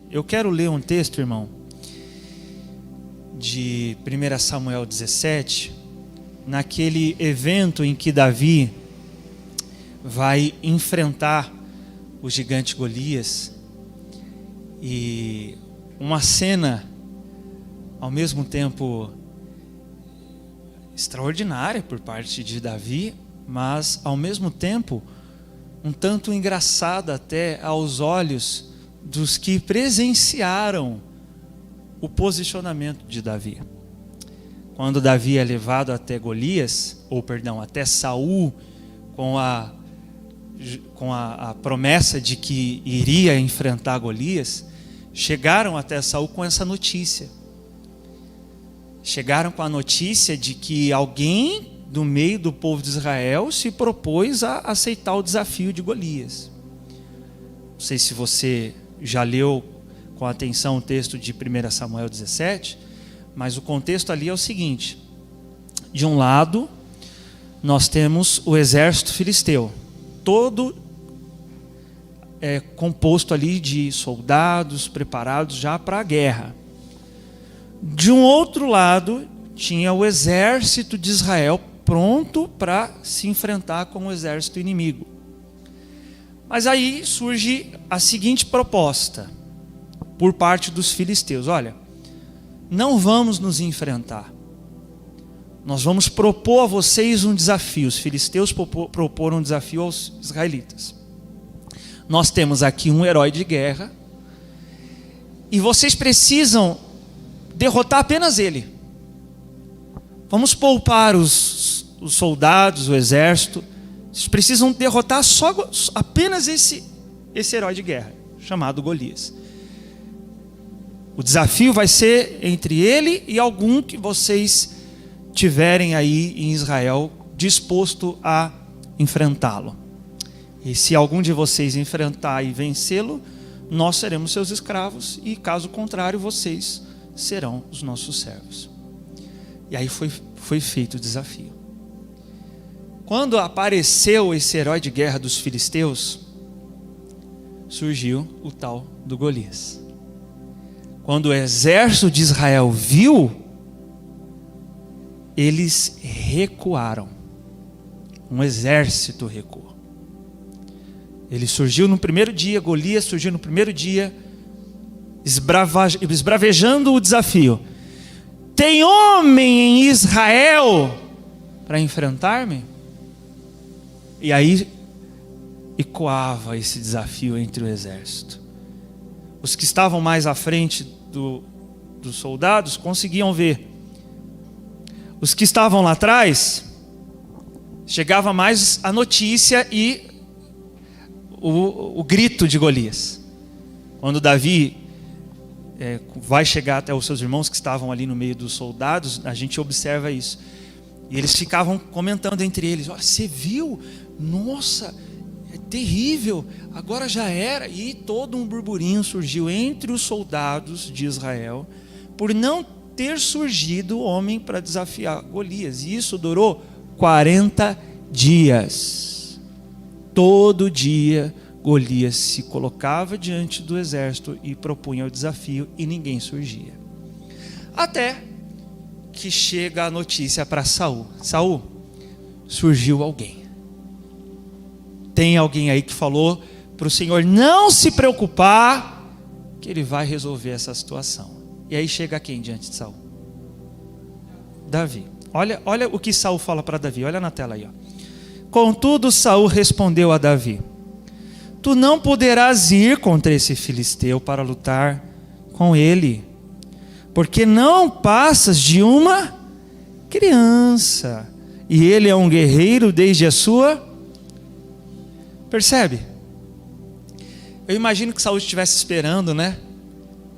Eu quero ler um texto, irmão, de 1 Samuel 17, naquele evento em que Davi vai enfrentar o gigante Golias, e uma cena ao mesmo tempo extraordinária por parte de Davi, mas ao mesmo tempo um tanto engraçada até aos olhos dos que presenciaram o posicionamento de Davi. Quando Davi é levado até Golias, até Saul, com a promessa de que iria enfrentar Golias, chegaram até Saul com essa notícia. Chegaram com a notícia de que alguém do meio do povo de Israel se propôs a aceitar o desafio de Golias. Não sei se você já leu com atenção o texto de 1 Samuel 17, mas o contexto ali é o seguinte: de um lado nós temos o exército filisteu, todo composto ali de soldados preparados já para a guerra. De um outro lado tinha o exército de Israel pronto para se enfrentar com o exército inimigo. Mas aí surge a seguinte proposta por parte dos filisteus: olha, não vamos nos enfrentar, nós vamos propor a vocês um desafio. Os filisteus proporam um desafio aos israelitas. Nós temos aqui um herói de guerra e vocês precisam derrotar apenas ele. Vamos poupar os soldados, o exército. Vocês precisam derrotar apenas esse herói de guerra, chamado Golias. O desafio vai ser entre ele e algum que vocês tiverem aí em Israel disposto a enfrentá-lo. E se algum de vocês enfrentar e vencê-lo, nós seremos seus escravos, e caso contrário, vocês serão os nossos servos. E aí foi feito o desafio. Quando apareceu esse herói de guerra dos filisteus, surgiu o tal do Golias. Quando o exército de Israel viu, eles recuaram. Um exército recuou. Ele surgiu no primeiro dia, Golias surgiu no primeiro dia, esbravejando o desafio: tem homem em Israel para enfrentar-me? E aí ecoava esse desafio entre o exército. Os que estavam mais à frente dos soldados conseguiam ver. Os que estavam lá atrás, chegava mais a notícia e o grito de Golias. Quando Davi vai chegar até os seus irmãos que estavam ali no meio dos soldados, a gente observa isso. E eles ficavam comentando entre eles: olha, você viu? Nossa, é terrível, agora já era. E todo um burburinho surgiu entre os soldados de Israel por não ter surgido homem para desafiar Golias. E isso durou 40 dias. Todo dia Golias se colocava diante do exército e propunha o desafio, e ninguém surgia. Até que chega a notícia para Saul: Saul, surgiu alguém. Tem alguém aí que falou para o Senhor não se preocupar, que ele vai resolver essa situação. E aí chega quem diante de Saul? Davi. Olha o que Saul fala para Davi, olha na tela aí, ó. Contudo, Saul respondeu a Davi: tu não poderás ir contra esse filisteu para lutar com ele, porque não passas de uma criança, e ele é um guerreiro desde a sua... Percebe? Eu imagino que Saul estivesse esperando, né?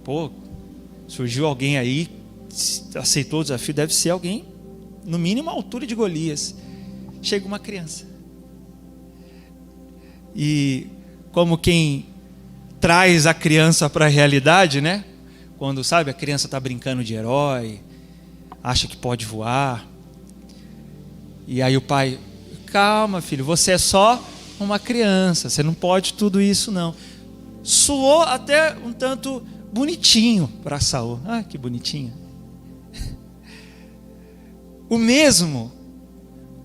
Pô, surgiu alguém aí, aceitou o desafio, deve ser alguém, no mínimo a altura de Golias. Chega uma criança. E como quem traz a criança para a realidade, né? Quando, sabe, a criança está brincando de herói, acha que pode voar. E aí o pai: calma, filho, você é só uma criança, você não pode tudo isso não. Soou até um tanto bonitinho para Saul. Ah, que bonitinho. O mesmo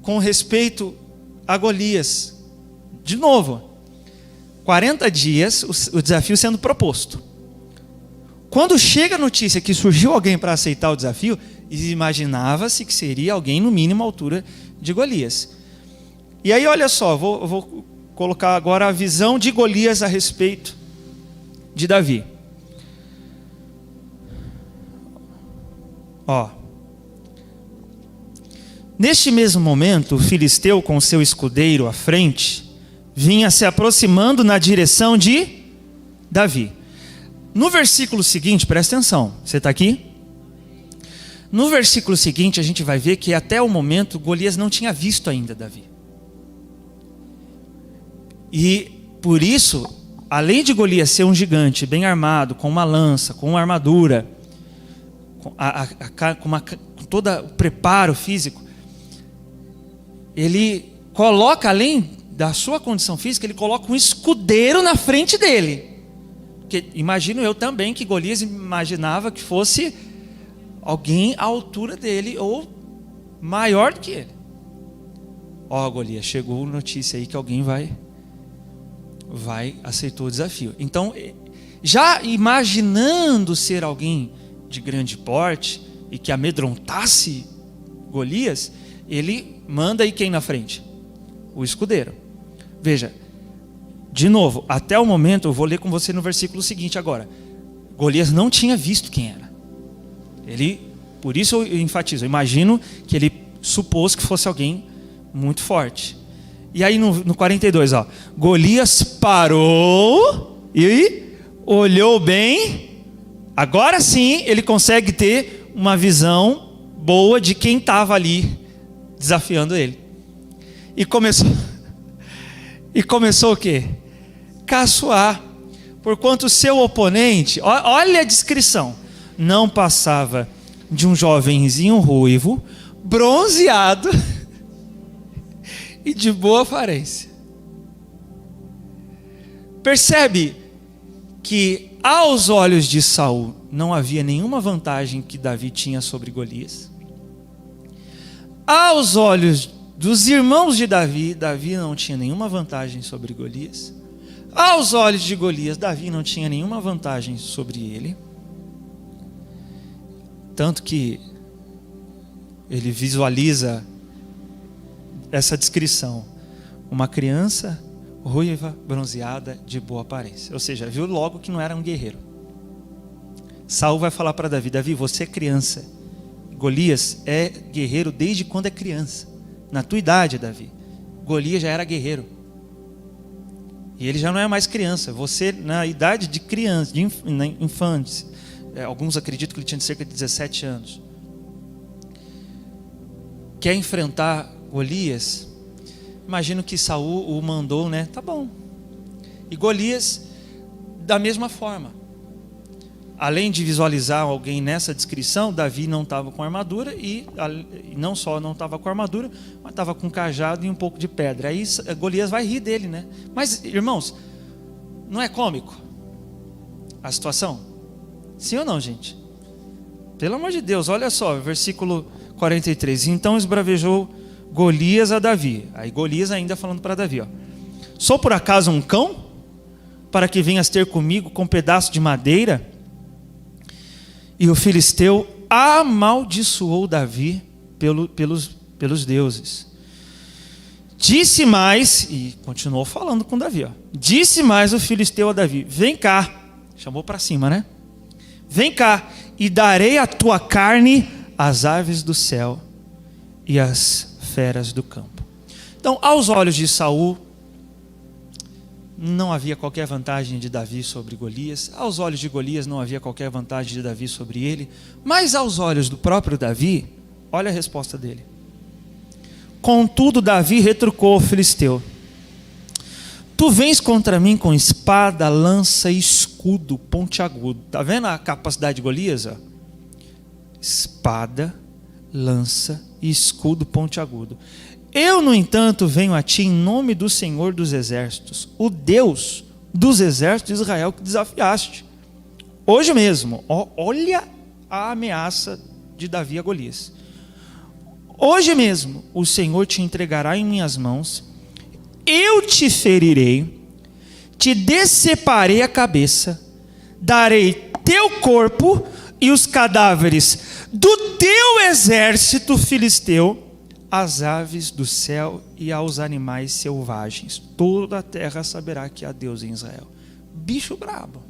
com respeito a Golias. De novo, 40 dias o desafio sendo proposto. Quando chega a notícia que surgiu alguém para aceitar o desafio, imaginava-se que seria alguém no mínimo à altura de Golias. E aí olha só, vou colocar agora a visão de Golias a respeito de Davi. Ó. Neste mesmo momento, o filisteu com seu escudeiro à frente vinha se aproximando na direção de Davi. No versículo seguinte, presta atenção, você está aqui? No versículo seguinte a gente vai ver que até o momento Golias não tinha visto ainda Davi. E por isso, além de Golias ser um gigante bem armado, com uma lança, com uma armadura, com todo o preparo físico, ele coloca, além da sua condição física, ele coloca um escudeiro na frente dele. Porque imagino eu também que Golias imaginava que fosse alguém à altura dele ou maior do que ele. Ó, Golias, chegou notícia aí que alguém aceitou o desafio. Então, já imaginando ser alguém de grande porte e que amedrontasse Golias, ele manda aí quem na frente? O escudeiro. Veja, de novo, até o momento, eu vou ler com você no versículo seguinte agora. Golias não tinha visto quem era. Por isso eu enfatizo, eu imagino que ele supôs que fosse alguém muito forte. E aí no 42, ó, Golias parou e olhou bem. Agora sim ele consegue ter uma visão boa de quem estava ali desafiando ele. E começou o quê? Caçoar. Porquanto o seu oponente, olha a descrição, não passava de um jovenzinho ruivo, bronzeado e de boa aparência. Percebe que aos olhos de Saul não havia nenhuma vantagem que Davi tinha sobre Golias. Aos olhos dos irmãos de Davi, Davi não tinha nenhuma vantagem sobre Golias. Aos olhos de Golias, Davi não tinha nenhuma vantagem sobre ele. Tanto que ele visualiza essa descrição: uma criança ruiva, bronzeada, de boa aparência. Ou seja, viu logo que não era um guerreiro. Saul vai falar para Davi: Davi, você é criança. Golias é guerreiro desde quando é criança. Na tua idade, Davi, Golias já era guerreiro. E ele já não é mais criança. Você, na idade de criança, de infante, alguns acreditam que ele tinha cerca de 17 anos. Quer enfrentar Golias? Imagino que Saul o mandou, né? Tá bom. E Golias, da mesma forma. Além de visualizar alguém nessa descrição, Davi não estava com armadura e não só não estava com armadura, mas estava com cajado e um pouco de pedra. Aí Golias vai rir dele, né? Mas, irmãos, não é cômico a situação? Sim ou não, gente? Pelo amor de Deus, olha só, versículo 43. Então esbravejou Golias a Davi. Aí Golias ainda falando para Davi, ó: sou por acaso um cão, para que venhas ter comigo com um pedaço de madeira? E o filisteu amaldiçoou Davi pelos deuses. Disse mais, e continuou falando com Davi, ó. Disse mais o filisteu a Davi: vem cá, chamou para cima, né? Vem cá, e darei a tua carne às aves do céu e às feras do campo. Então, aos olhos de Saul, não havia qualquer vantagem de Davi sobre Golias. Aos olhos de Golias não havia qualquer vantagem de Davi sobre ele. Mas aos olhos do próprio Davi, olha a resposta dele. Contudo, Davi retrucou ao filisteu: tu vens contra mim com espada, lança e escudo pontiagudo. Está vendo a capacidade de Golias? Ó? Espada, lança e escudo pontiagudo. Eu, no entanto, venho a ti em nome do Senhor dos Exércitos, o Deus dos exércitos de Israel que desafiaste. Hoje mesmo, olha a ameaça de Davi a Golias. Hoje mesmo o Senhor te entregará em minhas mãos, eu te ferirei, te deceparei a cabeça, darei teu corpo e os cadáveres do teu exército filisteu às aves do céu e aos animais selvagens. Toda a terra saberá que há Deus em Israel. Bicho brabo.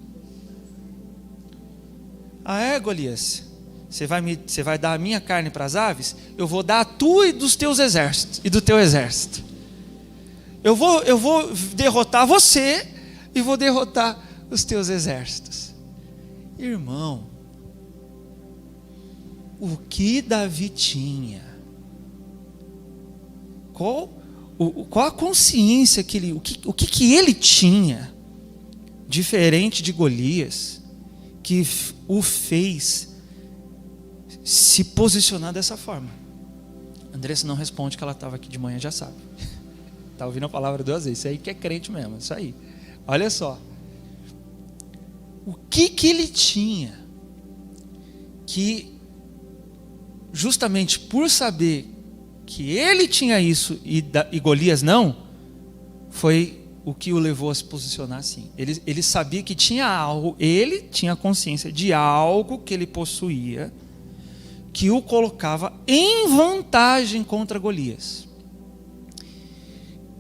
Ah, é, Golias? Você vai dar a minha carne para as aves? Eu vou dar a tua e dos teus exércitos e do teu exército. Eu vou derrotar você e vou derrotar os teus exércitos. Irmão, o que Davi tinha? Qual a consciência que ele, o que ele tinha diferente de Golias que o fez se posicionar dessa forma? Andressa não responde, que ela estava aqui de manhã, já sabe. Está ouvindo a palavra 2 vezes. Isso aí que é crente mesmo, isso aí. Olha só. O que ele tinha que, justamente por saber que ele tinha isso e Golias não, foi o que o levou a se posicionar assim. Ele sabia que tinha algo, ele tinha consciência de algo que ele possuía, que o colocava em vantagem contra Golias,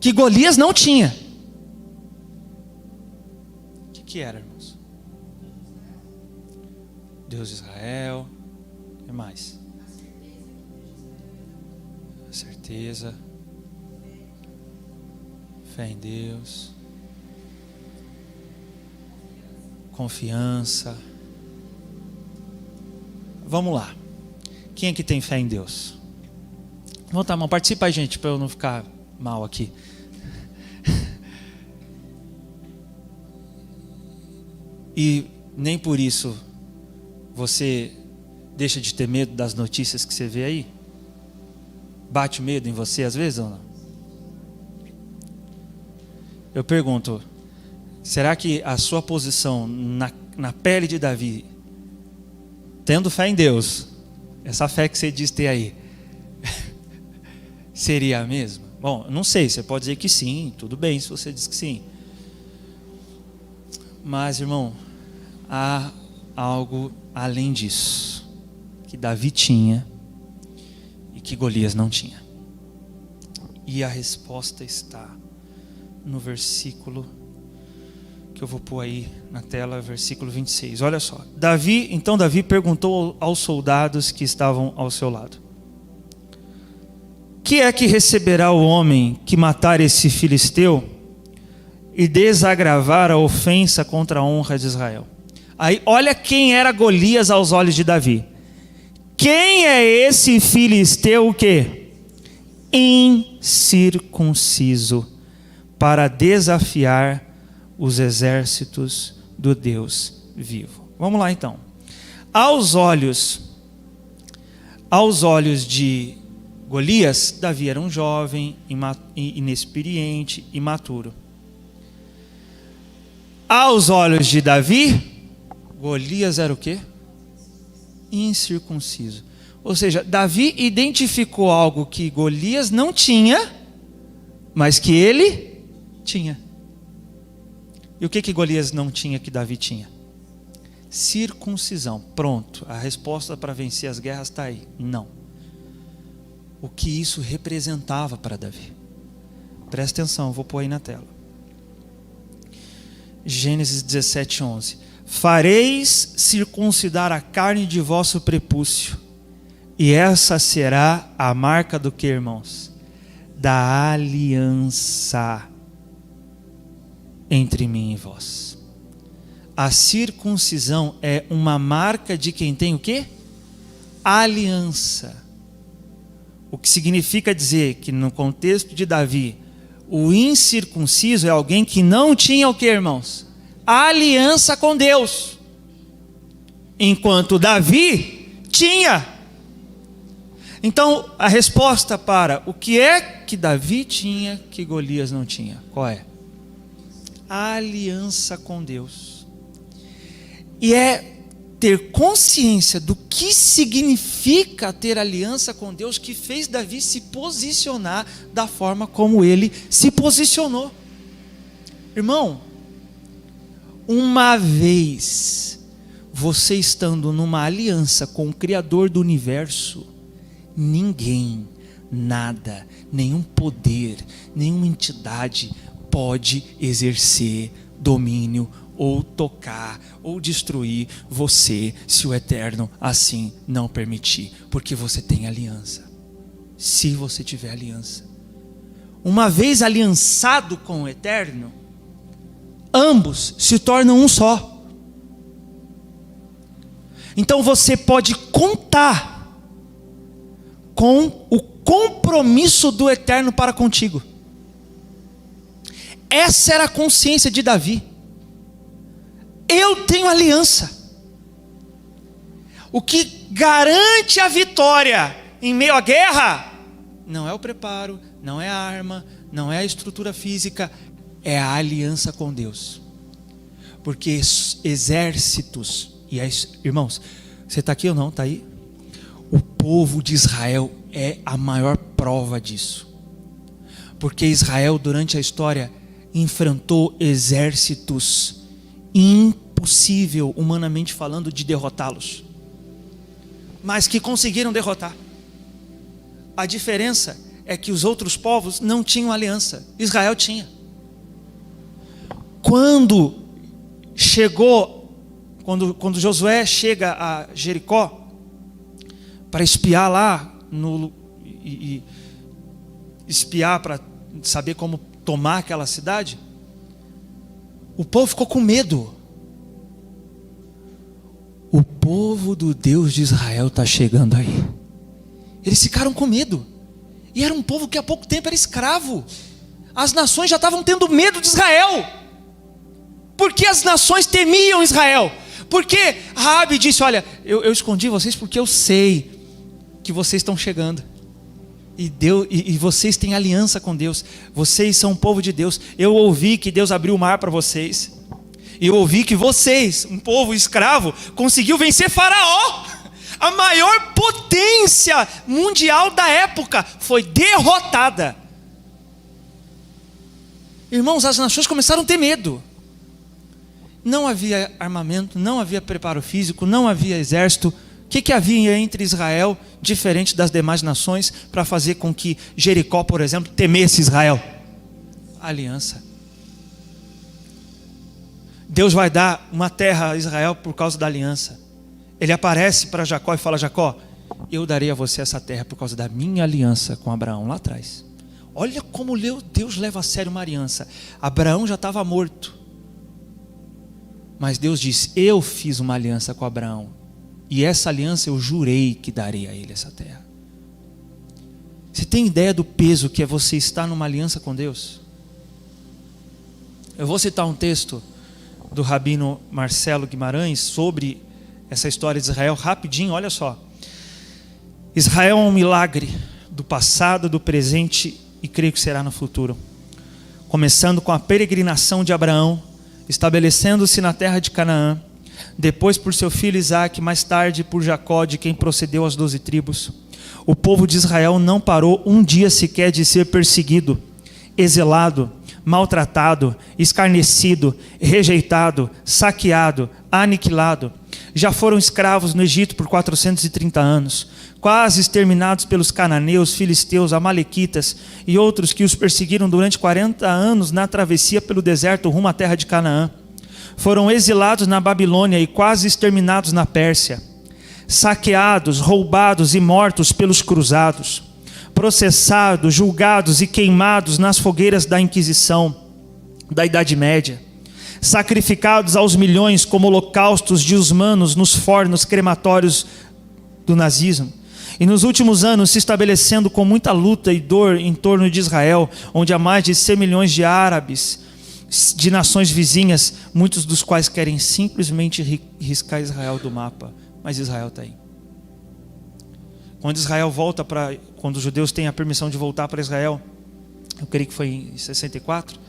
que Golias não tinha. O que era, irmãos? Deus de Israel. O que mais? Certeza. Fé em Deus. Confiança. Vamos lá. Quem é que tem fé em Deus? Levanta a mão, participa aí, gente, para eu não ficar mal aqui. E nem por isso você deixa de ter medo das notícias que você vê aí? Bate medo em você às vezes ou não? Eu pergunto, será que a sua posição na pele de Davi, tendo fé em Deus, essa fé que você diz ter aí, seria a mesma? Bom, não sei, você pode dizer que sim, tudo bem se você diz que sim. Mas, irmão, há algo além disso, que Davi tinha e que Golias não tinha. E a resposta está no versículo que eu vou pôr aí na tela, versículo 26. Olha só. Então Davi perguntou aos soldados que estavam ao seu lado: que é que receberá o homem que matar esse filisteu e desagravar a ofensa contra a honra de Israel? Aí, olha quem era Golias aos olhos de Davi. Quem é esse filisteu o quê? Incircunciso, para desafiar os exércitos do Deus vivo. Vamos lá então. Aos olhos de Golias, Davi era um jovem, inexperiente, imaturo. Aos olhos de Davi, Golias era o quê? Incircunciso. Ou seja, Davi identificou algo que Golias não tinha, mas que ele tinha. E o que Golias não tinha que Davi tinha? Circuncisão. Pronto, a resposta para vencer as guerras está aí. Não. O que isso representava para Davi? Presta atenção, vou pôr aí na tela. Gênesis 17:11. Fareis circuncidar a carne de vosso prepúcio, e essa será a marca do que, irmãos? Da aliança entre mim e vós. A circuncisão é uma marca de quem tem o quê? Aliança. O que significa dizer que no contexto de Davi, o incircunciso é alguém que não tinha o quê, irmãos? Aliança com Deus. Enquanto Davi tinha. Então, a resposta para o que é que Davi tinha que Golias não tinha, qual é? A aliança com Deus. E é ter consciência do que significa ter aliança com Deus que fez Davi se posicionar da forma como ele se posicionou. Irmão, uma vez você estando numa aliança com o Criador do universo, ninguém, nada, nenhum poder, nenhuma entidade pode exercer domínio ou tocar ou destruir você, se o Eterno assim não permitir, porque você tem aliança. Se você tiver aliança, uma vez aliançado com o Eterno, ambos se tornam um só. Então você pode contar com o compromisso do Eterno para contigo. Essa era a consciência de Davi. Eu tenho aliança. O que garante a vitória em meio à guerra não é o preparo, não é a arma, não é a estrutura física, é a aliança com Deus. Porque exércitos, irmãos, você está aqui ou não? Está aí? O povo de Israel é a maior prova disso. Porque Israel, durante a história, enfrentou exércitos impossível, humanamente falando, de derrotá-los, mas que conseguiram derrotar. A diferença é que os outros povos não tinham aliança, Israel tinha. Quando Josué chega a Jericó para espiar lá e espiar para saber como tomar aquela cidade, o povo ficou com medo. O povo do Deus de Israel está chegando aí. Eles ficaram com medo. E era um povo que há pouco tempo era escravo. As nações já estavam tendo medo de Israel. Porque as nações temiam Israel. Porque Raabe disse: olha, eu escondi vocês porque eu sei que vocês estão chegando. E vocês têm aliança com Deus. Vocês são um povo de Deus. Eu ouvi que Deus abriu o mar para vocês. E eu ouvi que vocês, um povo escravo, conseguiu vencer Faraó. A maior potência mundial da época foi derrotada. Irmãos, as nações começaram a ter medo. Não havia armamento, não havia preparo físico, não havia exército. O que havia entre Israel, diferente das demais nações, para fazer com que Jericó, por exemplo, temesse Israel? Aliança. Deus vai dar uma terra a Israel por causa da aliança. Ele aparece para Jacó e fala: Jacó, eu darei a você essa terra por causa da minha aliança com Abraão lá atrás. Olha como Deus leva a sério uma aliança. Abraão já estava morto, mas Deus disse: eu fiz uma aliança com Abraão. E essa aliança eu jurei que darei a ele essa terra. Você tem ideia do peso que é você estar numa aliança com Deus? Eu vou citar um texto do Rabino Marcelo Guimarães sobre essa história de Israel, rapidinho, olha só. Israel é um milagre do passado, do presente e creio que será no futuro. Começando com a peregrinação de Abraão, estabelecendo-se na terra de Canaã, depois por seu filho Isaque, mais tarde por Jacó, de quem procedeu as 12 tribos. O povo de Israel não parou um dia sequer de ser perseguido, exilado, maltratado, escarnecido, rejeitado, saqueado, aniquilado. Já foram escravos no Egito por 430 anos, quase exterminados pelos cananeus, filisteus, amalequitas e outros que os perseguiram durante 40 anos na travessia pelo deserto rumo à terra de Canaã. Foram exilados na Babilônia e quase exterminados na Pérsia, saqueados, roubados e mortos pelos cruzados, processados, julgados e queimados nas fogueiras da Inquisição, da Idade Média, sacrificados aos milhões como holocaustos de humanos nos fornos crematórios do nazismo. E nos últimos anos se estabelecendo com muita luta e dor em torno de Israel, onde há mais de 100 milhões de árabes, de nações vizinhas, muitos dos quais querem simplesmente riscar Israel do mapa, mas Israel está aí. quando Israel volta para... Quando os judeus têm a permissão de voltar para Israel, eu creio que foi em 64,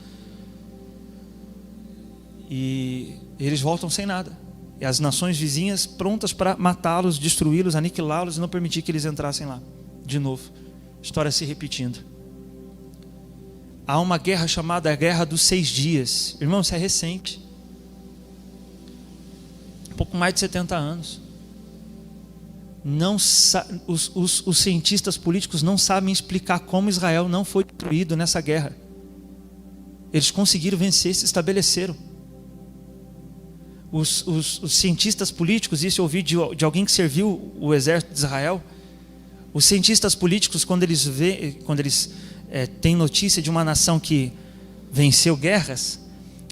e eles voltam sem nada. E as nações vizinhas prontas para matá-los, destruí-los, aniquilá-los e não permitir que eles entrassem lá. De novo, história se repetindo. Há uma guerra chamada a Guerra dos 6 Dias. Irmão, isso é recente. Um pouco mais de 70 anos. Os cientistas políticos não sabem explicar como Israel não foi destruído nessa guerra. Eles conseguiram vencer, se estabeleceram. Os cientistas políticos, isso eu ouvi de alguém que serviu o exército de Israel. Os cientistas políticos, quando eles têm notícia de uma nação que venceu guerras,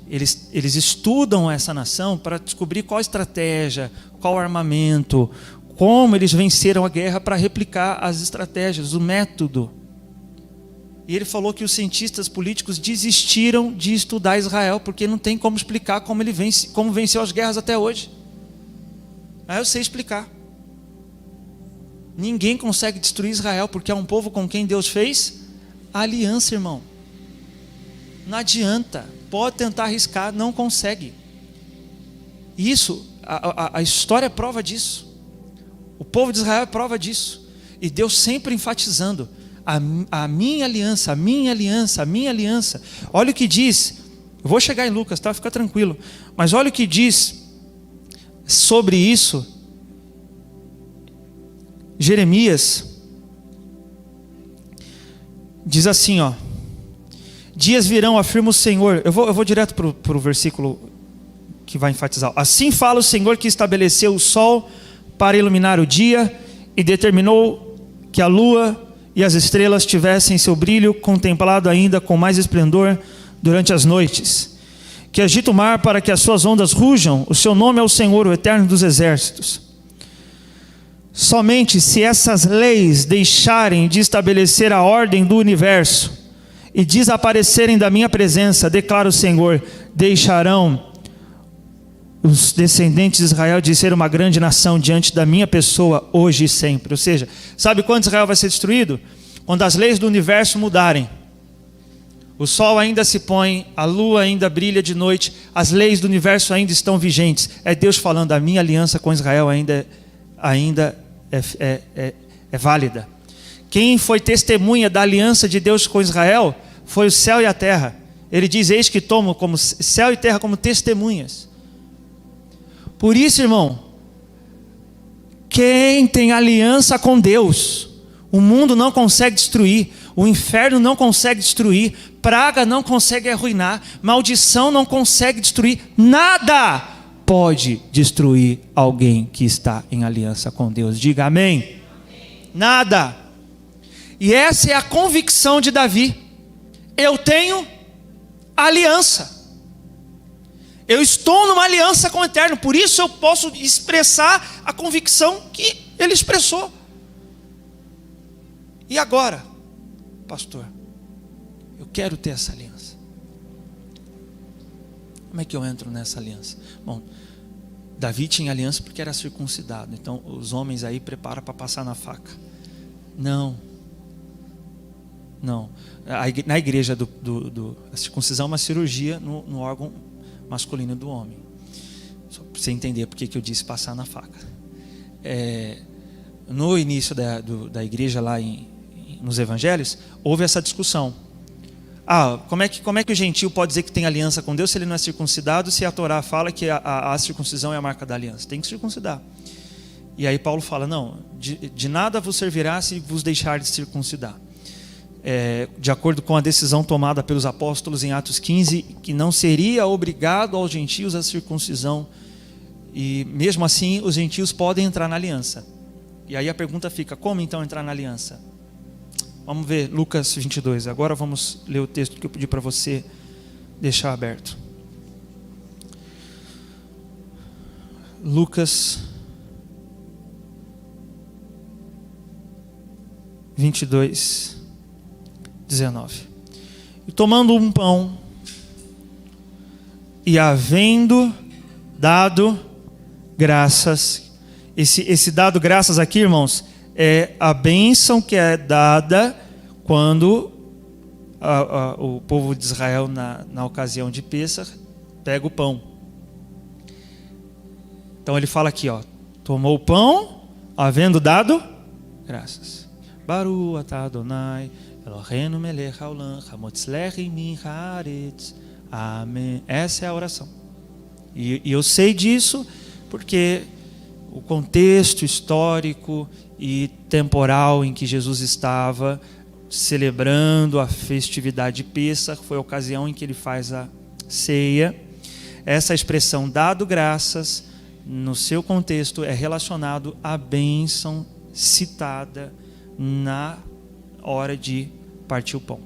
eles estudam essa nação para descobrir qual estratégia, qual armamento, como eles venceram a guerra, para replicar as estratégias, o método. E ele falou que os cientistas políticos desistiram de estudar Israel, porque não tem como explicar como venceu as guerras até hoje. Aí eu sei explicar. Ninguém consegue destruir Israel, porque é um povo com quem Deus fez aliança, irmão. Não adianta, pode tentar arriscar, não consegue. Isso, a história é prova disso. O povo de Israel é prova disso. E Deus sempre enfatizando: a minha aliança, a minha aliança, a minha aliança. Olha o que diz, eu vou chegar em Lucas, tá? Fica tranquilo. Mas olha o que diz sobre isso Jeremias. Diz assim, ó: dias virão, afirma o Senhor. Eu vou direto para o versículo que vai enfatizar. Assim fala o Senhor, que estabeleceu o sol para iluminar o dia e determinou que a lua e as estrelas tivessem seu brilho contemplado ainda com mais esplendor durante as noites, que agita o mar para que as suas ondas rujam. O seu nome é o Senhor, o Eterno dos Exércitos. Somente se essas leis deixarem de estabelecer a ordem do universo e desaparecerem da minha presença, declara o Senhor, deixarão os descendentes de Israel de ser uma grande nação diante da minha pessoa, hoje e sempre. Ou seja, sabe quando Israel vai ser destruído? Quando as leis do universo mudarem. O sol ainda se põe, a lua ainda brilha de noite, as leis do universo ainda estão vigentes. É Deus falando: a minha aliança com Israel ainda é válida. Quem foi testemunha da aliança de Deus com Israel foi o céu e a terra. Ele diz: eis que tomo como céu e terra como testemunhas. Por isso, irmão, quem tem aliança com Deus, o mundo não consegue destruir, o inferno não consegue destruir, praga não consegue arruinar, maldição não consegue destruir, nada pode destruir alguém que está em aliança com Deus. Diga amém. Amém. Nada. E essa é a convicção de Davi: eu tenho aliança. Eu estou numa aliança com o Eterno, por isso eu posso expressar a convicção que ele expressou. E agora, pastor, eu quero ter essa aliança. Como é que eu entro nessa aliança? Bom, Davi tinha aliança porque era circuncidado. Então os homens aí preparam para passar na faca. Não. Na igreja a circuncisão é uma cirurgia no órgão masculino do homem. Só para você entender porque que eu disse passar na faca. No início da igreja lá nos evangelhos, houve essa discussão. Como é que o gentio pode dizer que tem aliança com Deus se ele não é circuncidado, se a Torá fala que a circuncisão é a marca da aliança? Tem que circuncidar. E aí Paulo fala: não, de nada vos servirá se vos deixar de circuncidar. De acordo com a decisão tomada pelos apóstolos em Atos 15, que não seria obrigado aos gentios a circuncisão, e mesmo assim os gentios podem entrar na aliança. E aí a pergunta fica: como então entrar na aliança? Vamos ver Lucas 22, agora vamos ler o texto que eu pedi para você deixar aberto. Lucas 22, 19. E tomando um pão, e havendo dado graças, esse dado graças aqui, irmãos, é a bênção que é dada quando o povo de Israel, na ocasião de Pêssar, pega o pão. Então ele fala aqui, tomou o pão, havendo dado graças. Baru atah Adonai, Eloheinu melech haolam, hamotzlech min haaretz. Amém. Essa é a oração. E eu sei disso porque o contexto histórico e temporal em que Jesus estava celebrando a festividade de Pêssar foi a ocasião em que ele faz a ceia. Essa expressão dado graças, no seu contexto, é relacionado à bênção citada na hora de partir o pão.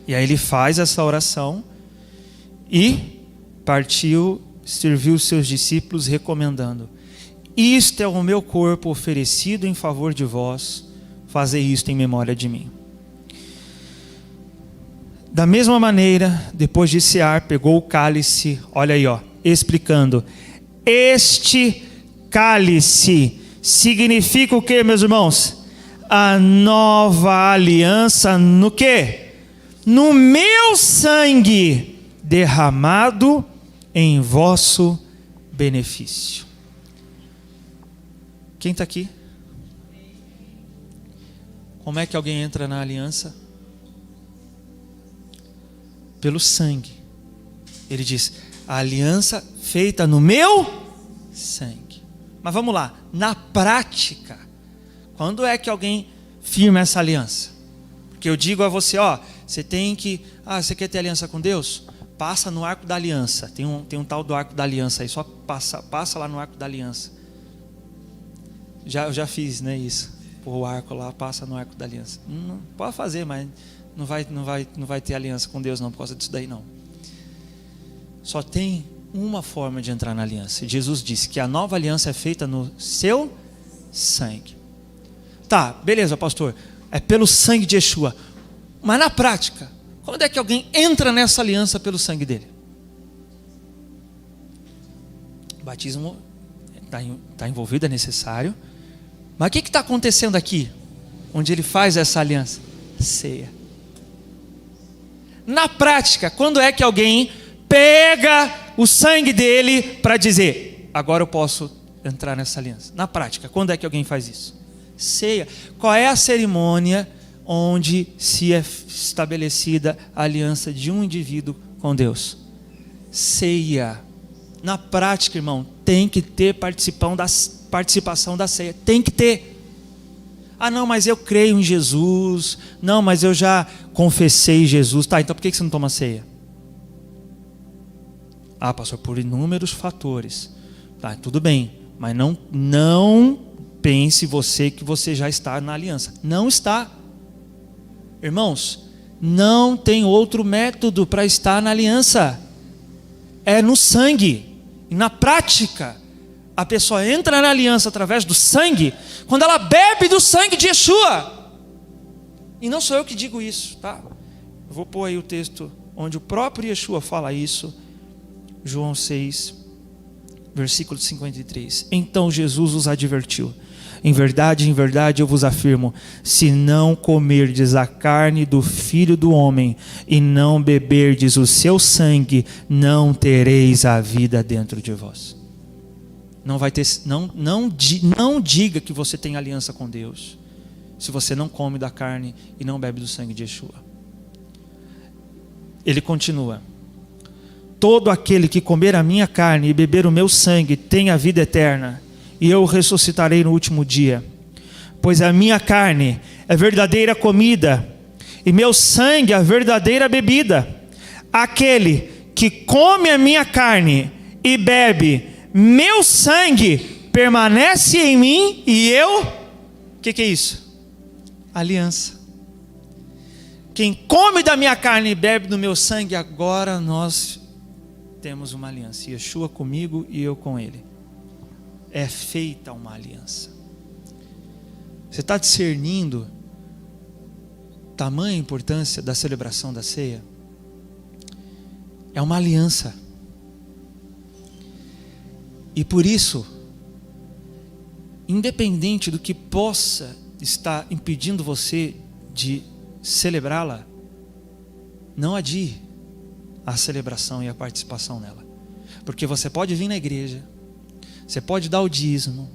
E aí ele faz essa oração e partiu, serviu os seus discípulos recomendando: isto é o meu corpo oferecido em favor de vós, fazei isto em memória de mim. Da mesma maneira, depois de cear, pegou o cálice, olha aí, explicando. Este cálice significa o que, meus irmãos? A nova aliança no quê? No meu sangue derramado em vosso benefício. Quem está aqui? Como é que alguém entra na aliança? Pelo sangue. Ele diz, a aliança feita no meu sangue. Mas vamos lá, na prática, quando é que alguém firma essa aliança? Porque eu digo a você, você tem que, você quer ter aliança com Deus? Passa no arco da aliança. Tem um tal do arco da aliança aí, só passa lá no arco da aliança. Eu já fiz, né, isso. Pôr o arco lá, passa no arco da aliança. Não pode fazer, mas não vai ter aliança com Deus não, por causa disso daí não. Só tem uma forma de entrar na aliança. Jesus disse que a nova aliança é feita no seu sangue. Tá, beleza, pastor. É pelo sangue de Yeshua. Mas na prática, quando é que alguém entra nessa aliança pelo sangue dele? O batismo está envolvido, é necessário. Mas o que está acontecendo aqui? Onde ele faz essa aliança? Ceia. Na prática, quando é que alguém pega o sangue dele para dizer, agora eu posso entrar nessa aliança? Na prática, quando é que alguém faz isso? Ceia. Qual é a cerimônia onde se é estabelecida a aliança de um indivíduo com Deus? Ceia. Na prática, irmão, tem que ter participação da ceia. Tem que ter. Não, mas eu creio em Jesus. Não, mas eu já confessei Jesus. Tá, então por que você não toma ceia? Pastor, por inúmeros fatores. Tá, tudo bem. Mas não pense você que você já está na aliança. Não está. Irmãos, não tem outro método para estar na aliança. É no sangue. E na prática, a pessoa entra na aliança através do sangue, quando ela bebe do sangue de Yeshua. E não sou eu que digo isso, tá? Eu vou pôr aí o texto onde o próprio Yeshua fala isso. João 6, versículo 53. Então Jesus os advertiu: em verdade, eu vos afirmo, se não comerdes a carne do Filho do Homem e não beberdes o seu sangue, não tereis a vida dentro de vós. Não vai ter, não diga que você tem aliança com Deus se você não come da carne e não bebe do sangue de Yeshua. Ele continua: todo aquele que comer a minha carne e beber o meu sangue tem a vida eterna, e eu o ressuscitarei no último dia. Pois a minha carne é verdadeira comida, e meu sangue é a verdadeira bebida. Aquele que come a minha carne e bebe meu sangue permanece em mim, e eu... O que é isso? Aliança. Quem come da minha carne e bebe do meu sangue, agora nós temos uma aliança. Yeshua comigo e eu com ele. É feita uma aliança. Você está discernindo tamanha importância da celebração da ceia? É uma aliança. E por isso, independente do que possa estar impedindo você de celebrá-la, não adie a celebração e a participação nela. Porque você pode vir na igreja, você pode dar o dízimo,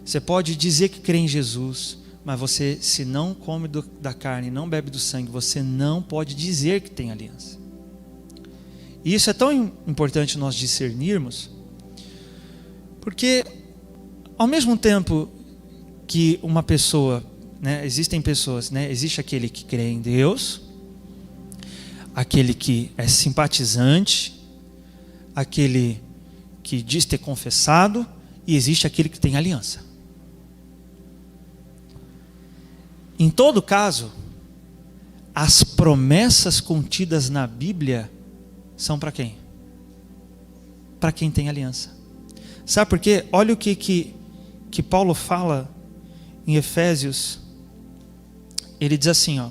você pode dizer que crê em Jesus, mas você, se não come da carne e não bebe do sangue, você não pode dizer que tem aliança. E isso é tão importante nós discernirmos, porque ao mesmo tempo que uma pessoa, né, existem pessoas, né, existe aquele que crê em Deus, aquele que é simpatizante, aquele que diz ter confessado, e existe aquele que tem aliança. Em todo caso, as promessas contidas na Bíblia são para quem? Para quem tem aliança. Sabe por quê? Olha o que Paulo fala em Efésios. Ele diz assim, ó: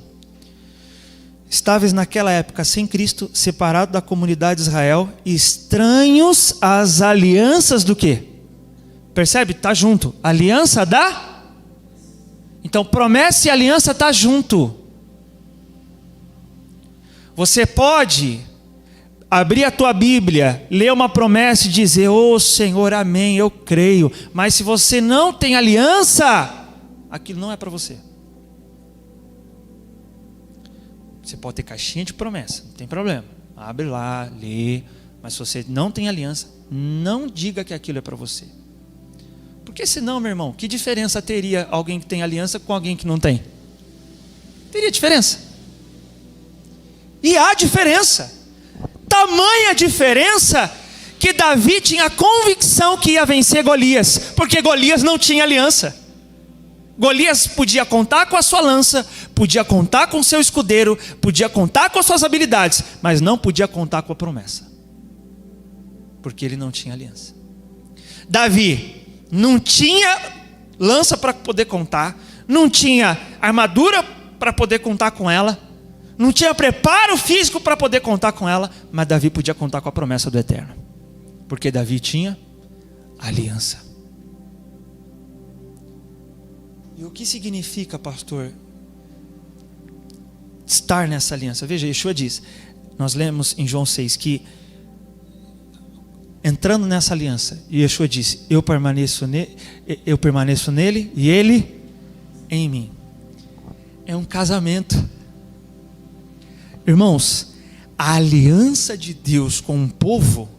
estáveis naquela época sem Cristo, separados da comunidade de Israel, estranhos às alianças do quê? Percebe? Está junto. Aliança da... Então promessa e aliança está junto. Você pode abrir a tua Bíblia, ler uma promessa e dizer: oh Senhor, amém, eu creio. Mas se você não tem aliança, aquilo não é para você. Você pode ter caixinha de promessa, não tem problema. Abre lá, lê. Mas se você não tem aliança, não diga que aquilo é para você. Porque senão, meu irmão, que diferença teria alguém que tem aliança com alguém que não tem? Teria diferença. E há diferença. Tamanha diferença que Davi tinha convicção que ia vencer Golias, porque Golias não tinha aliança. Golias podia contar com a sua lança, podia contar com o seu escudeiro, podia contar com as suas habilidades, mas não podia contar com a promessa, porque ele não tinha aliança. Davi não tinha lança para poder contar, não tinha armadura para poder contar com ela, não tinha preparo físico para poder contar com ela, mas Davi podia contar com a promessa do Eterno, porque Davi tinha aliança. E o que significa, pastor, estar nessa aliança? Veja, Yeshua diz, nós lemos em João 6 que entrando nessa aliança, Yeshua disse: eu permaneço nele e ele em mim. É um casamento. Irmãos, a aliança de Deus com um povo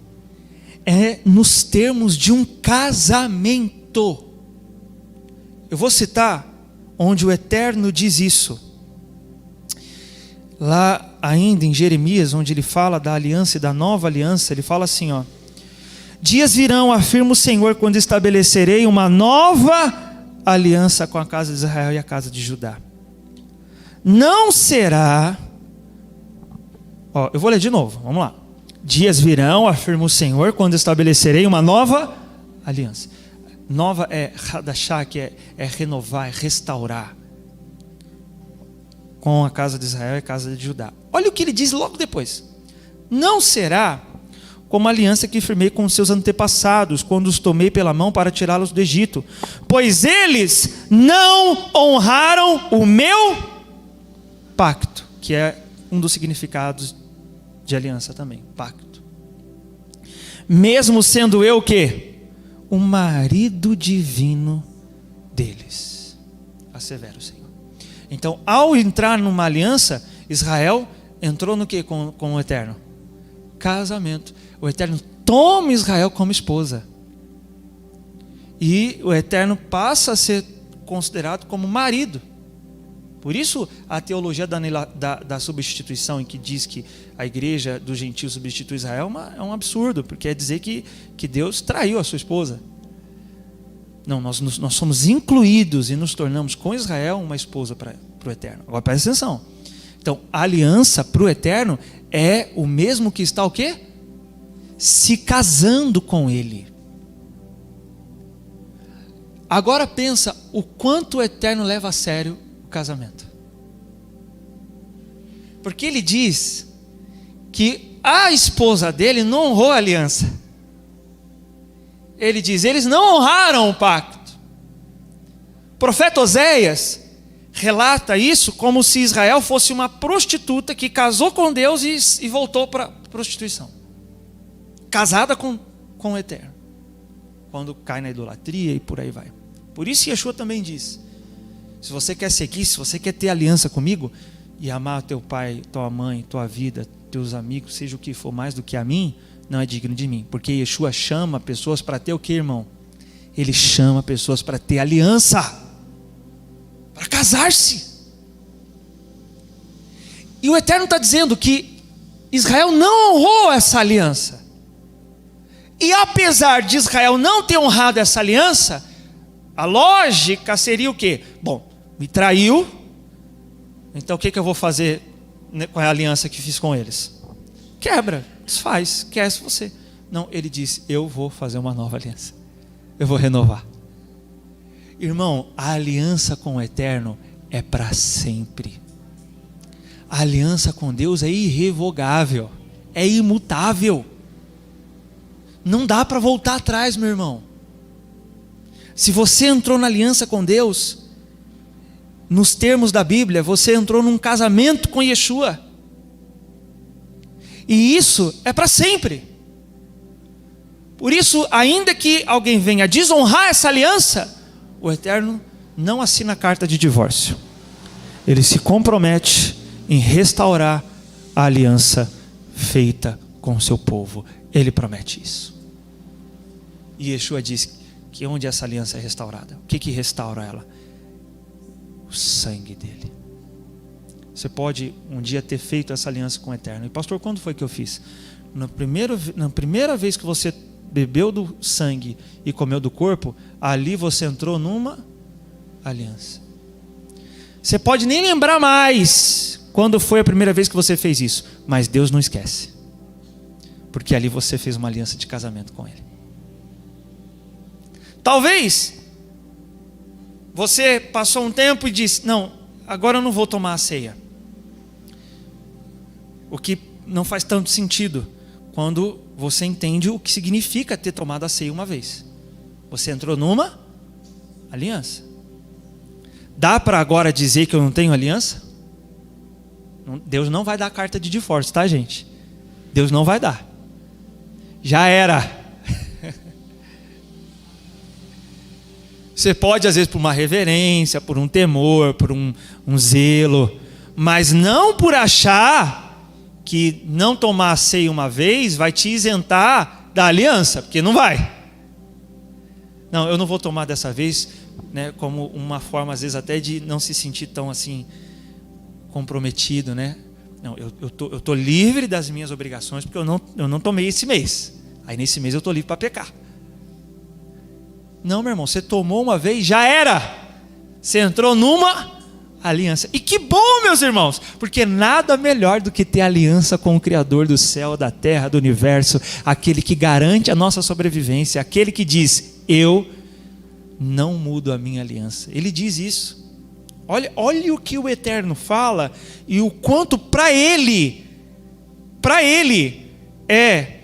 é nos termos de um casamento. Eu vou citar onde o Eterno diz isso. Lá ainda em Jeremias, onde ele fala da aliança e da nova aliança, ele fala assim, ó: dias virão, afirma o Senhor, quando estabelecerei uma nova aliança com a casa de Israel e a casa de Judá. Não será... eu vou ler de novo, vamos lá. Dias virão, afirma o Senhor, quando estabelecerei uma nova aliança. Nova é hadashah, que é renovar, é restaurar, com a casa de Israel e a casa de Judá. Olha o que ele diz logo depois: não será como a aliança que firmei com seus antepassados, quando os tomei pela mão para tirá-los do Egito, pois eles não honraram o meu pacto, que é um dos significados de aliança também, pacto. Mesmo sendo eu o quê? O marido divino deles. Assevera o Senhor. Então, ao entrar numa aliança, Israel entrou no quê com o Eterno? Casamento. O Eterno toma Israel como esposa. E o Eterno passa a ser considerado como marido. Por isso, a teologia da substituição, em que diz que a igreja dos gentios substitui Israel, é um absurdo, porque é dizer que Deus traiu a sua esposa. Não, nós somos incluídos e nos tornamos com Israel uma esposa para o Eterno. Agora presta atenção. Então, a aliança para o Eterno é o mesmo que está o quê? Se casando com Ele. Agora pensa o quanto o Eterno leva a sério o casamento. Porque ele diz que a esposa dele não honrou a aliança. Ele diz: eles não honraram o pacto. profeta Oséias relata isso como se Israel fosse uma prostituta que casou com Deus e voltou para a prostituição. Casada com o Eterno. Quando cai na idolatria e por aí vai. Por isso Yeshua também diz: se você quer seguir, se você quer ter aliança comigo e amar teu pai, tua mãe, tua vida, teus amigos, seja o que for mais do que a mim, não é digno de mim. Porque Yeshua chama pessoas para ter o que, irmão? Ele chama pessoas para ter aliança, para casar-se. E o Eterno está dizendo que Israel não honrou essa aliança. E apesar de Israel não ter honrado essa aliança, a lógica seria o quê? Bom, me traiu, então o que eu vou fazer com a aliança que fiz com eles? Quebra, desfaz, esquece você. Não, ele disse: eu vou fazer uma nova aliança, eu vou renovar. Irmão, a aliança com o Eterno é para sempre. A aliança com Deus é irrevogável, é imutável. Não dá para voltar atrás, meu irmão. Se você entrou na aliança com Deus, nos termos da Bíblia, você entrou num casamento com Yeshua. E isso é para sempre. Por isso, ainda que alguém venha desonrar essa aliança, o Eterno não assina a carta de divórcio. Ele se compromete em restaurar a aliança feita com o seu povo. Ele promete isso. E Yeshua diz que onde essa aliança é restaurada? O que restaura ela? O sangue dele. Você pode um dia ter feito essa aliança com o Eterno. E pastor, quando foi que eu fiz? Na primeira vez que você bebeu do sangue e comeu do corpo, ali você entrou numa aliança. Você pode nem lembrar mais quando foi a primeira vez que você fez isso, mas Deus não esquece, porque ali você fez uma aliança de casamento com Ele. Talvez você passou um tempo e disse: não, agora eu não vou tomar a ceia. O que não faz tanto sentido quando você entende o que significa ter tomado a ceia uma vez. Você entrou numa aliança. Dá para agora dizer que eu não tenho aliança? Deus não vai dar carta de divórcio, tá, gente? Deus não vai dar. Já era. Você pode, às vezes, por uma reverência, por um temor, por um zelo, mas não por achar que não tomar a ceia uma vez vai te isentar da aliança, porque não vai. Não, eu não vou tomar dessa vez, né, como uma forma, às vezes, até de não se sentir tão assim comprometido, né? Não, eu tô livre das minhas obrigações, porque eu não tomei esse mês. Aí nesse mês eu estou livre para pecar. Não, meu irmão, você tomou uma vez, já era. Você entrou numa aliança. E que bom, meus irmãos, porque nada melhor do que ter aliança com o Criador do céu, da terra, do universo, aquele que garante a nossa sobrevivência, aquele que diz: eu não mudo a minha aliança. Ele diz isso. Olha o que o Eterno fala e o quanto para ele é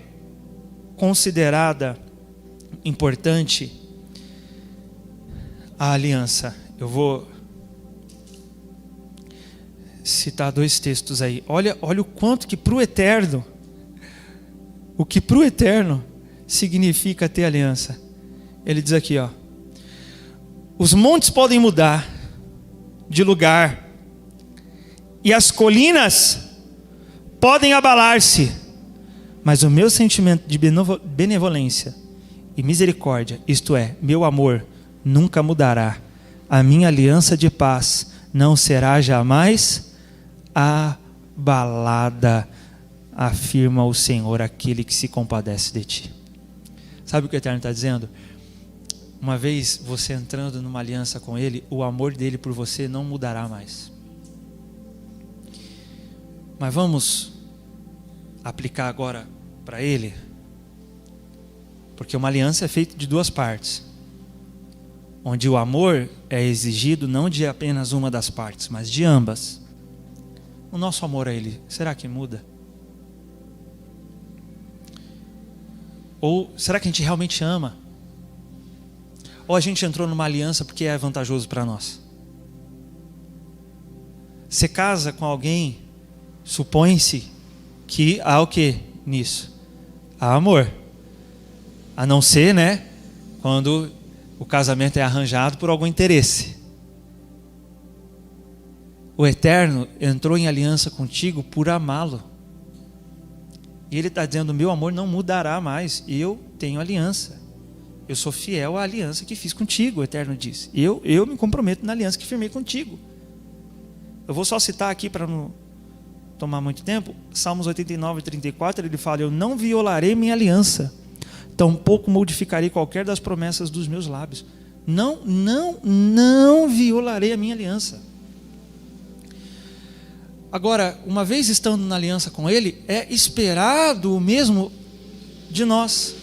considerada importante a aliança. Eu vou citar 2 textos aí. Olha o quanto que para o Eterno, o que para o Eterno significa ter aliança. Ele diz aqui, ó: os montes podem mudar de lugar e as colinas podem abalar-se, mas o meu sentimento de benevolência e misericórdia, isto é, meu amor, nunca mudará. A minha aliança de paz não será jamais abalada, afirma o Senhor, aquele que se compadece de ti. Sabe o que o Eterno está dizendo? Uma vez você entrando numa aliança com Ele, o amor dele por você não mudará mais. Mas vamos aplicar agora para Ele, porque uma aliança é feita de 2 partes, onde o amor é exigido não de apenas uma das partes, mas de ambas. O nosso amor a Ele, será que muda? Ou será que a gente realmente ama? ou a gente entrou numa aliança porque é vantajoso para nós? Você casa com alguém, supõe-se que há o que nisso? Há amor. A não ser, né, quando o casamento é arranjado por algum interesse. O Eterno entrou em aliança contigo por amá-lo. E Ele está dizendo: meu amor não mudará mais. Eu tenho aliança. Eu sou fiel à aliança que fiz contigo, o Eterno diz. Eu me comprometo na aliança que firmei contigo. Eu vou só citar aqui para não tomar muito tempo. Salmos 89 e 34, ele fala: eu não violarei minha aliança, tampouco modificarei qualquer das promessas dos meus lábios. Não violarei a minha aliança. Agora, uma vez estando na aliança com Ele, é esperado o mesmo de nós,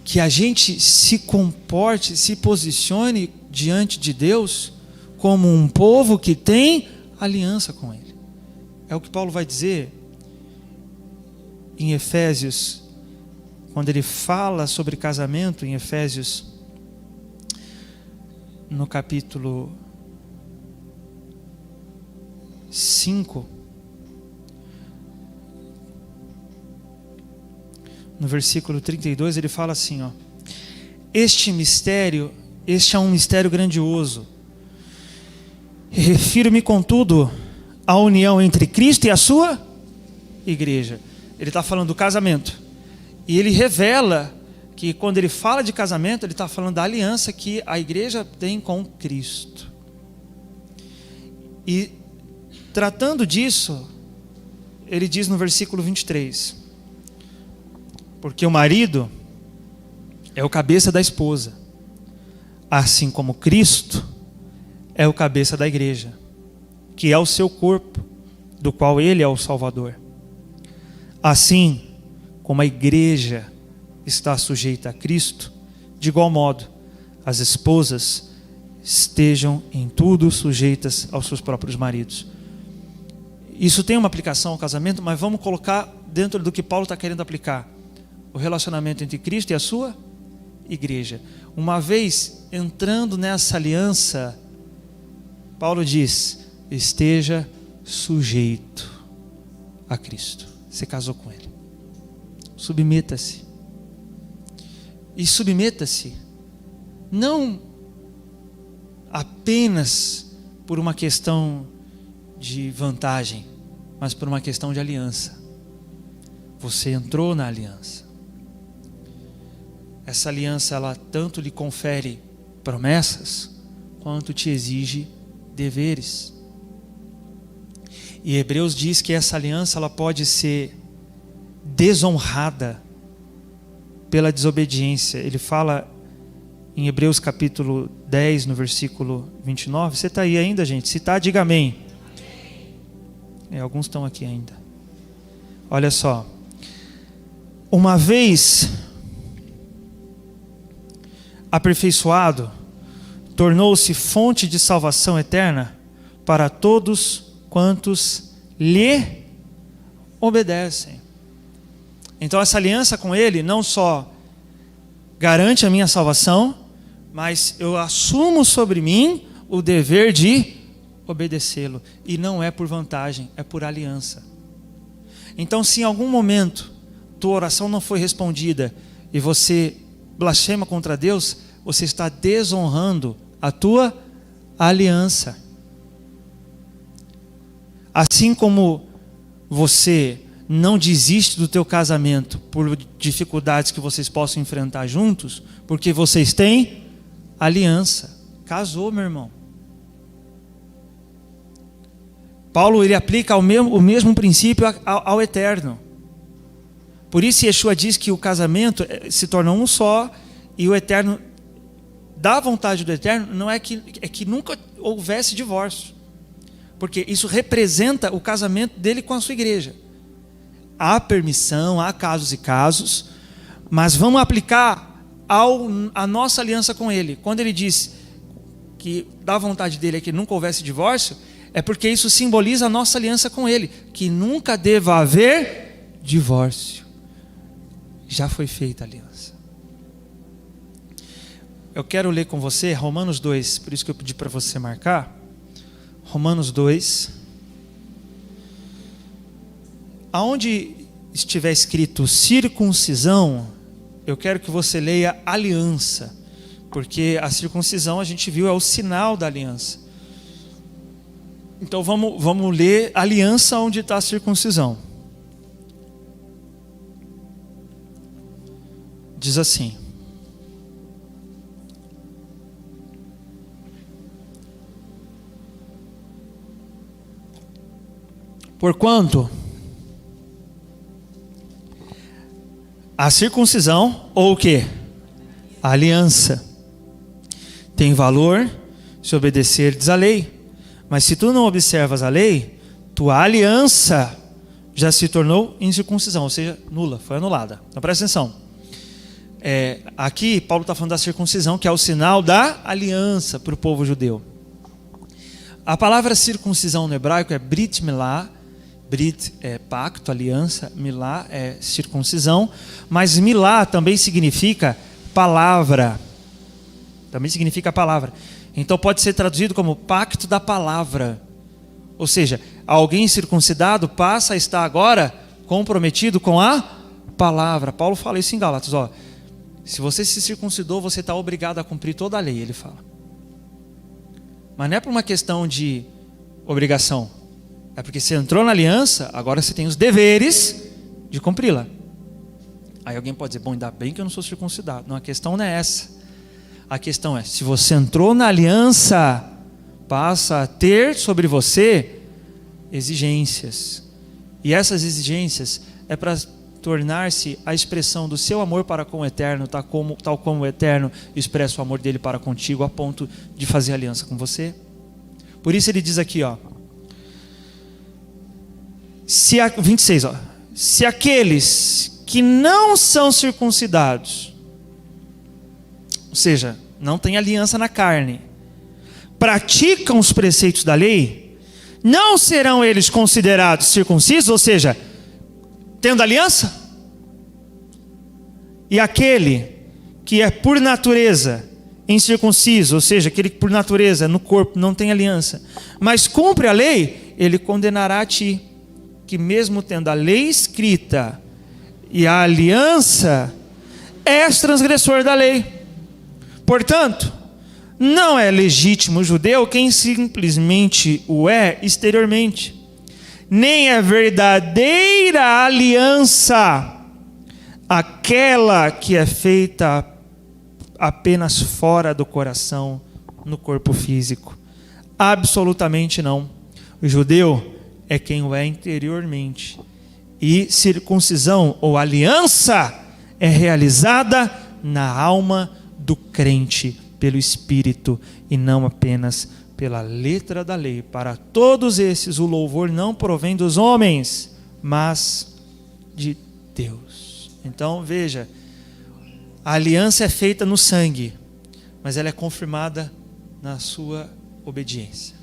que a gente se comporte, se posicione diante de Deus como um povo que tem aliança com Ele. É o que Paulo vai dizer em Efésios, quando ele fala sobre casamento, em Efésios, no capítulo 5, no versículo 32, ele fala assim, ó: este é um mistério grandioso. Refiro-me, contudo, à união entre Cristo e a sua igreja. Ele está falando do casamento. E ele revela que quando ele fala de casamento, ele está falando da aliança que a igreja tem com Cristo. E tratando disso, ele diz no versículo 23: porque o marido é o cabeça da esposa, assim como Cristo é o cabeça da igreja, que é o seu corpo, do qual ele é o Salvador. Assim como a igreja está sujeita a Cristo, de igual modo as esposas estejam em tudo sujeitas aos seus próprios maridos. Isso tem uma aplicação ao casamento, mas vamos colocar dentro do que Paulo está querendo aplicar: o relacionamento entre Cristo e a sua igreja. Uma vez entrando nessa aliança, Paulo diz: esteja sujeito a Cristo. Você casou com Ele, submeta-se. E submeta-se não apenas por uma questão de vantagem, mas por uma questão de aliança. Você entrou na aliança. Essa aliança, ela tanto lhe confere promessas, quanto te exige deveres. E Hebreus diz que essa aliança, ela pode ser desonrada pela desobediência. Ele fala em Hebreus capítulo 10, no versículo 29. Você está aí ainda, gente? Se está, diga amém. Alguns estão aqui ainda. Olha só: uma vez aperfeiçoado, tornou-se fonte de salvação eterna para todos quantos lhe obedecem. Então essa aliança com Ele não só garante a minha salvação, mas eu assumo sobre mim o dever de obedecê-lo. E não é por vantagem, é por aliança. Então, se em algum momento tua oração não foi respondida e você blasfema contra Deus, você está desonrando a tua aliança. Assim como você não desiste do teu casamento por dificuldades que vocês possam enfrentar juntos, porque vocês têm aliança. Casou, meu irmão. Paulo, ele aplica o mesmo princípio ao Eterno. Por isso Yeshua diz que o casamento se torna um só, e o Eterno, da vontade do Eterno, não é que nunca houvesse divórcio, porque isso representa o casamento dele com a sua igreja. Há permissão, há casos e casos, mas vamos aplicar a nossa aliança com Ele. Quando Ele diz que da vontade dele é que nunca houvesse divórcio, é porque isso simboliza a nossa aliança com Ele, que nunca deva haver divórcio. Já foi feita a aliança. eu quero ler com você Romanos 2, por isso que eu pedi para você marcar. Romanos 2. Aonde estiver escrito circuncisão, eu quero que você leia aliança, porque a circuncisão a gente viu é o sinal da aliança. Então vamos ler aliança onde está a circuncisão. Diz assim: porquanto a circuncisão, ou o quê? A aliança, tem valor se obedecerdes à lei. Mas se tu não observas a lei, tua aliança já se tornou incircuncisão, ou seja, nula, foi anulada. Então presta atenção. Aqui Paulo está falando da circuncisão, que é o sinal da aliança para o povo judeu. A palavra circuncisão no hebraico é brit milá. Brit é pacto, aliança, milá é circuncisão, mas milá também significa palavra. Também significa palavra. Então pode ser traduzido como pacto da palavra. Ou seja, alguém circuncidado passa a estar agora comprometido com a palavra. Paulo fala isso em Gálatas, se você se circuncidou, você está obrigado a cumprir toda a lei, ele fala. Mas não é por uma questão de obrigação. É porque você entrou na aliança, agora você tem os deveres de cumpri-la. Aí alguém pode dizer, bom, ainda bem que eu não sou circuncidado. Não, a questão não é essa. A questão é, se você entrou na aliança, passa a ter sobre você exigências. E essas exigências é para tornar-se a expressão do seu amor para com o Eterno, tal como o Eterno expressa o amor dele para contigo, a ponto de fazer aliança com você. Por isso ele diz aqui, 26, se aqueles que não são circuncidados, ou seja, não tem aliança na carne, praticam os preceitos da lei, não serão eles considerados circuncisos, ou seja, tendo aliança? E aquele que é por natureza incircunciso, ou seja, aquele que por natureza no corpo não tem aliança, mas cumpre a lei, ele condenará a ti, que mesmo tendo a lei escrita e a aliança, és transgressor da lei. Portanto, não é legítimo judeu quem simplesmente o é exteriormente, nem é verdadeira aliança aquela que é feita apenas fora do coração, no corpo físico. Absolutamente não. O judeu é quem o é interiormente. E circuncisão ou aliança é realizada na alma do crente, pelo Espírito, e não apenas pela letra da lei. Para todos esses o louvor não provém dos homens, mas de Deus. Então veja, a aliança é feita no sangue, mas ela é confirmada na sua obediência.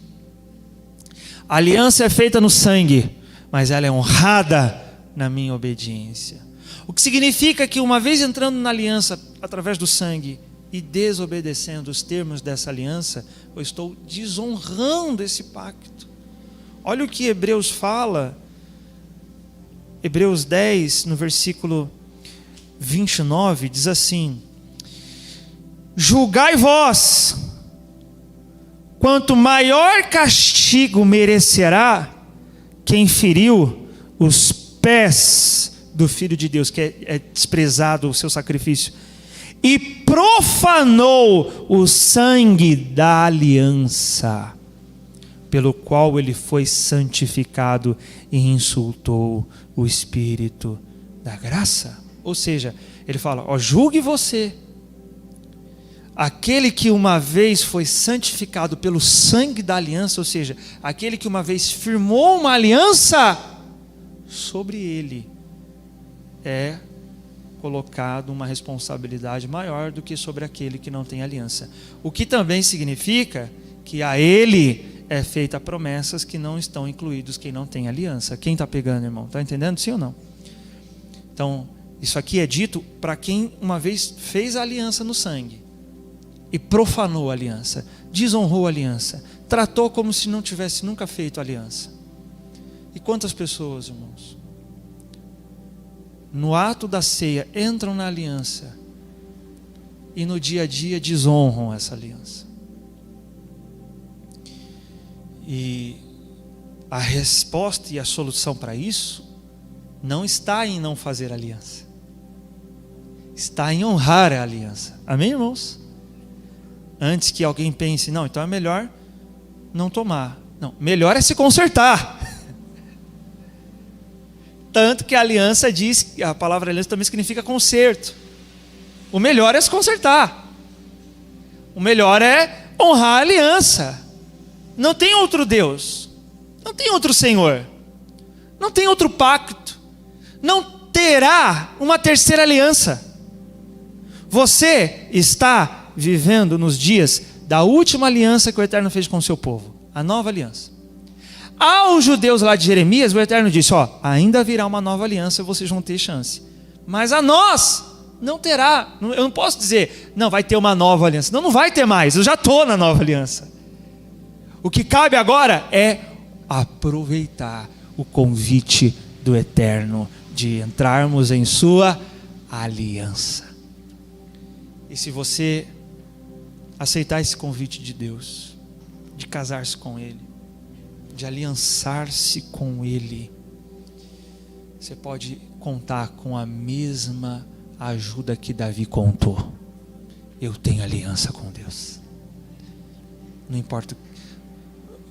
A aliança é feita no sangue, mas ela é honrada na minha obediência. O que significa que uma vez entrando na aliança através do sangue e desobedecendo os termos dessa aliança, eu estou desonrando esse pacto. Olha o que Hebreus fala, Hebreus 10, no versículo 29, diz assim: julgai vós, quanto maior castigo merecerá quem feriu os pés do Filho de Deus, que é desprezado o seu sacrifício, e profanou o sangue da aliança, pelo qual ele foi santificado e insultou o Espírito da graça. Ou seja, ele fala, julgue você, aquele que uma vez foi santificado pelo sangue da aliança, ou seja, aquele que uma vez firmou uma aliança, sobre ele é colocado uma responsabilidade maior do que sobre aquele que não tem aliança. O que também significa que a ele é feita promessas que não estão incluídos quem não tem aliança. Quem está pegando, irmão? Está entendendo, sim ou não? Então, isso aqui é dito para quem uma vez fez a aliança no sangue. e profanou a aliança, desonrou a aliança, tratou como se não tivesse nunca feito aliança. E quantas pessoas, irmãos, no ato da ceia entram na aliança e no dia a dia desonram essa aliança. E a resposta e a solução para isso não está em não fazer aliança, está em honrar a aliança. Amém, irmãos? Antes que alguém pense, não, então é melhor não tomar. Não, melhor é se consertar. Tanto que a aliança diz, a palavra aliança também significa conserto. O melhor é se consertar. O melhor é honrar a aliança. Não tem outro Deus. Não tem outro Senhor. Não tem outro pacto. Não terá uma terceira aliança. Você está vivendo nos dias da última aliança que o Eterno fez com o seu povo. A nova aliança. Aos judeus lá de Jeremias, o Eterno disse, ainda virá uma nova aliança e vocês vão ter chance. Mas a nós não terá. Eu não posso dizer, não, vai ter uma nova aliança. Não, não vai ter mais, eu já estou na nova aliança. O que cabe agora é aproveitar o convite do Eterno de entrarmos em sua aliança. E se você aceitar esse convite de Deus, de casar-se com Ele, de aliançar-se com Ele, você pode contar com a mesma ajuda que Davi contou. Eu tenho aliança com Deus. Não importa.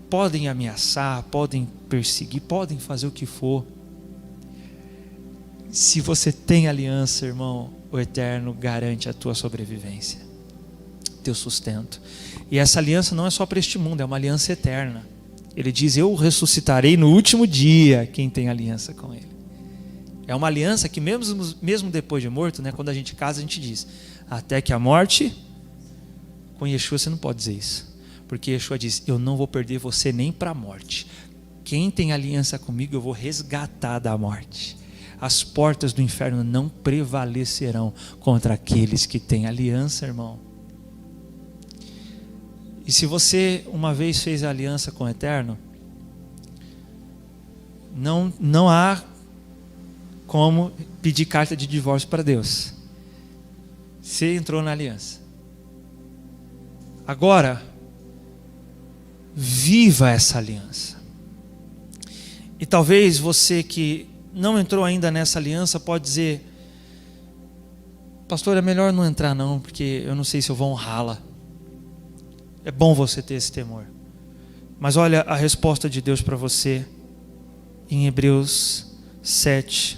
Podem ameaçar, podem perseguir, podem fazer o que for. Se você tem aliança, irmão, o Eterno garante a tua sobrevivência, teu sustento. E essa aliança não é só para este mundo, é uma aliança eterna. Ele diz, eu ressuscitarei no último dia quem tem aliança com Ele. É uma aliança que mesmo depois de morto, né, quando a gente casa, a gente diz, até que a morte, com Yeshua você não pode dizer isso. Porque Yeshua diz, eu não vou perder você nem para a morte. Quem tem aliança comigo, eu vou resgatar da morte. As portas do inferno não prevalecerão contra aqueles que têm aliança, irmão. E se você uma vez fez a aliança com o Eterno, não há como pedir carta de divórcio para Deus. Você entrou na aliança. Agora, viva essa aliança. E talvez você que não entrou ainda nessa aliança pode dizer, pastor, é melhor não entrar não, porque eu não sei se eu vou honrá-la. É bom você ter esse temor. Mas olha a resposta de Deus para você em Hebreus 7,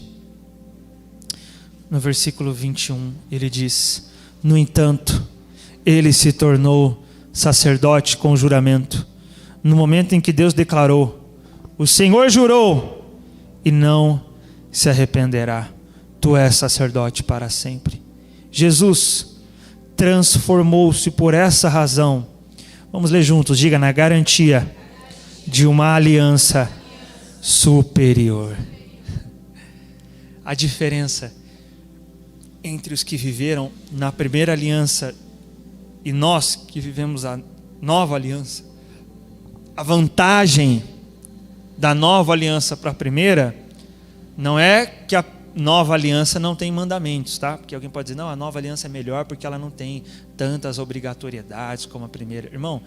no versículo 21, ele diz, no entanto, ele se tornou sacerdote com juramento, no momento em que Deus declarou, o Senhor jurou e não se arrependerá, tu és sacerdote para sempre. Jesus transformou-se por essa razão, vamos ler juntos, diga, na garantia de uma aliança superior. A diferença entre os que viveram na primeira aliança e nós que vivemos a nova aliança, a vantagem da nova aliança para a primeira, não é que a nova aliança não tem mandamentos, tá? Porque alguém pode dizer, não, a nova aliança é melhor porque ela não tem tantas obrigatoriedades como a primeira. Irmão,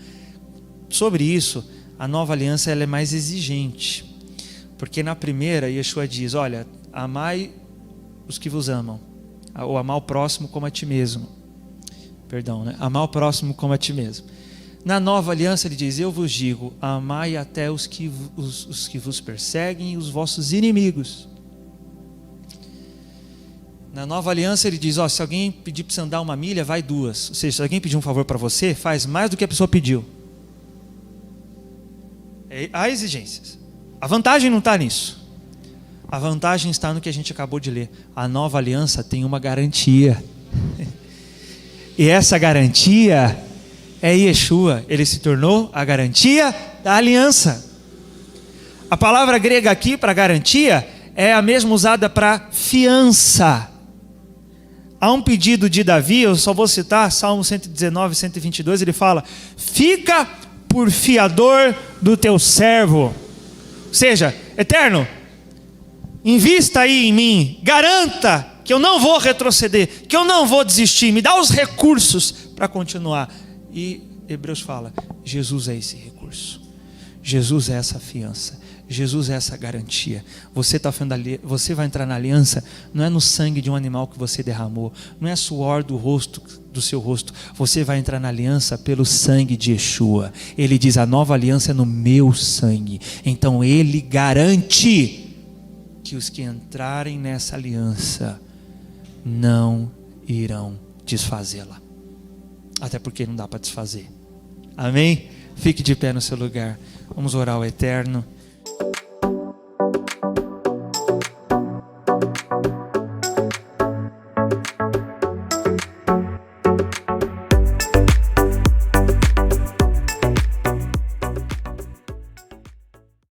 sobre isso, a nova aliança ela é mais exigente. Porque na primeira, Yeshua diz, olha, amai os que vos amam, ou amar o próximo como a ti mesmo. Perdão, né? Amar o próximo como a ti mesmo. Na nova aliança ele diz, eu vos digo, amai até os que vos perseguem e os vossos inimigos. Na nova aliança ele diz, se alguém pedir para você andar 1 milha, vai 2. Ou seja, se alguém pedir um favor para você, faz mais do que a pessoa pediu. Há exigências. A vantagem não está nisso. A vantagem está no que a gente acabou de ler. A nova aliança tem uma garantia. E essa garantia é Yeshua. Ele se tornou a garantia da aliança. A palavra grega aqui para garantia é a mesma usada para fiança. há um pedido de Davi, eu só vou citar, Salmo 119, 122, ele fala: fica por fiador do teu servo. Ou seja, Eterno, invista aí em mim, garanta que eu não vou retroceder, que eu não vou desistir, me dá os recursos para continuar. E Hebreus fala: Jesus é esse recurso, Jesus é essa fiança, Jesus é essa garantia. Você vai entrar na aliança, não é no sangue de um animal que você derramou, não é suor do seu rosto, você vai entrar na aliança pelo sangue de Yeshua. Ele diz: a nova aliança é no meu sangue. Então ele garante que os que entrarem nessa aliança não irão desfazê-la, até porque não dá para desfazer. Amém? Fique de pé no seu lugar, vamos orar ao Eterno.